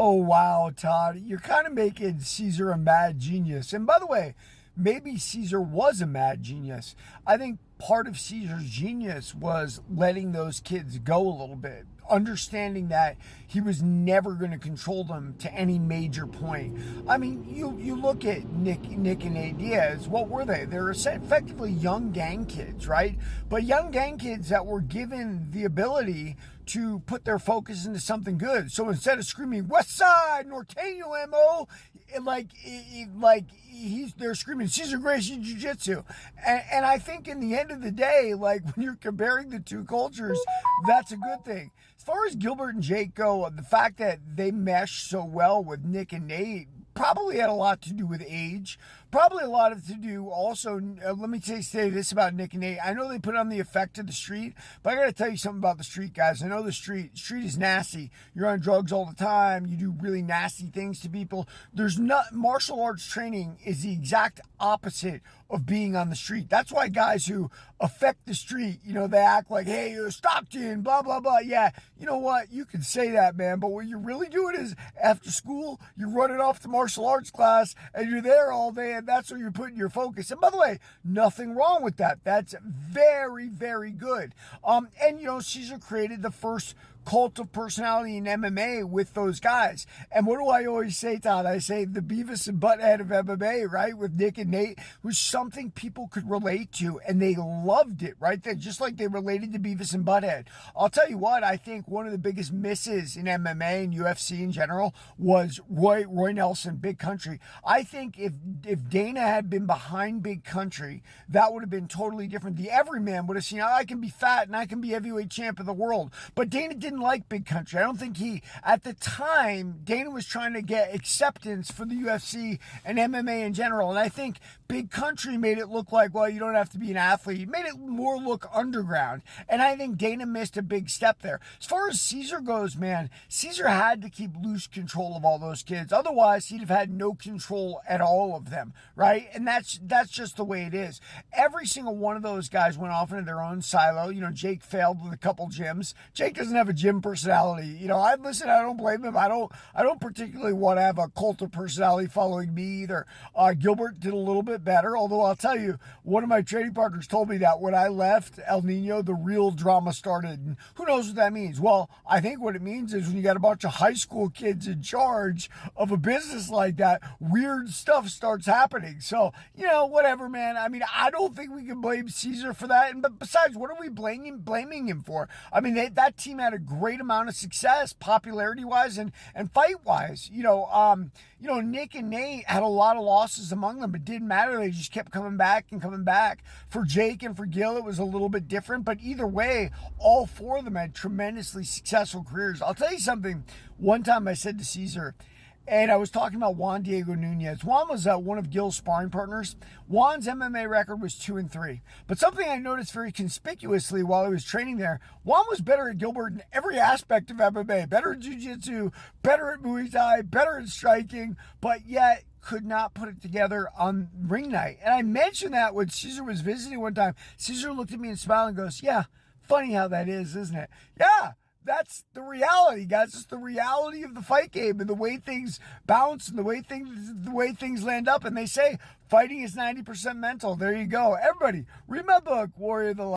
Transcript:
Oh, wow, Todd. You're kind of making Caesar a mad genius. And by the way, maybe Caesar was a mad genius. I think part of Caesar's genius was letting those kids go a little bit, understanding that he was never going to control them to any major point. I mean, you look at Nick and Nate Diaz. What were they? They're effectively young gang kids, right? But young gang kids that were given the ability to put their focus into something good. So instead of screaming West Side Norteño MO, they're screaming Cesar Gracie Jiu Jitsu, and I think in the end of the day, like when you're comparing the two cultures, that's a good thing. As far as Gilbert and Jake go, the fact that they mesh so well with Nick and Nate probably had a lot to do with age. Probably a lot to do also, let me say this about Nick and Nate. I know they put on the effect of the street, but I got to tell you something about the street, guys. I know the street is nasty. You're on drugs all the time. You do really nasty things to people. Martial arts training is the exact opposite of being on the street. That's why guys who affect the street, they act like, hey, you're Stockton, blah, blah, blah. Yeah, you know what? You can say that, man. But what you're really doing is after school, you're running off to martial arts class and you're there all day, and that's where you're putting your focus. And by the way, nothing wrong with that. That's very, very good. Cesar created the first cult of personality in MMA with those guys. And what do I always say, Todd? I say the Beavis and Butthead of MMA, right? With Nick and Nate was something people could relate to, and they loved it, right? Just like they related to Beavis and Butthead. I'll tell you what, I think one of the biggest misses in MMA and UFC in general was Roy Nelson, Big Country. I think if Dana had been behind Big Country, that would have been totally different. The everyman would have seen, I can be fat and I can be heavyweight champ of the world. But Dana didn't like Big Country. I don't think at the time, Dana was trying to get acceptance for the UFC and MMA in general. And I think Big Country made it look like, well, you don't have to be an athlete. It made it more look underground. And I think Dana missed a big step there. As far as Cesar goes, man, Cesar had to keep loose control of all those kids. Otherwise, he'd have had no control at all of them, right? And that's just the way it is. Every single one of those guys went off into their own silo. Jake failed with a couple gyms. Jake doesn't have a gym personality. I don't blame him. I don't particularly want to have a cult of personality following me either. Gilbert did a little bit better, although I'll tell you, one of my training partners told me that when I left El Nino, the real drama started. And who knows what that means? Well, I think what it means is when you got a bunch of high school kids in charge of a business like that, weird stuff starts happening. So, whatever, man. I mean, I don't think we can blame Cesar for that. But besides, what are we blaming him for? I mean, that team had a great amount of success, popularity-wise and fight-wise. Nick and Nate had a lot of losses among them. It didn't matter. They just kept coming back and coming back. For Jake and for Gil, it was a little bit different. But either way, all four of them had tremendously successful careers. I'll tell you something. One time I said to Cesar, and I was talking about Juan Diego Nunez. Juan was one of Gil's sparring partners. Juan's MMA record was 2-3. But something I noticed very conspicuously while I was training there, Juan was better at Gilbert in every aspect of MMA. Better at jiu-jitsu, better at Muay Thai, better at striking, but yet could not put it together on ring night. And I mentioned that when Cesar was visiting one time. Cesar looked at me and smiled and goes, yeah, funny how that is, isn't it? Yeah. That's the reality, guys. It's the reality of the fight game and the way things bounce and the way things land up. And they say fighting is 90% mental. There you go. Everybody, read my book, Warrior of the Light.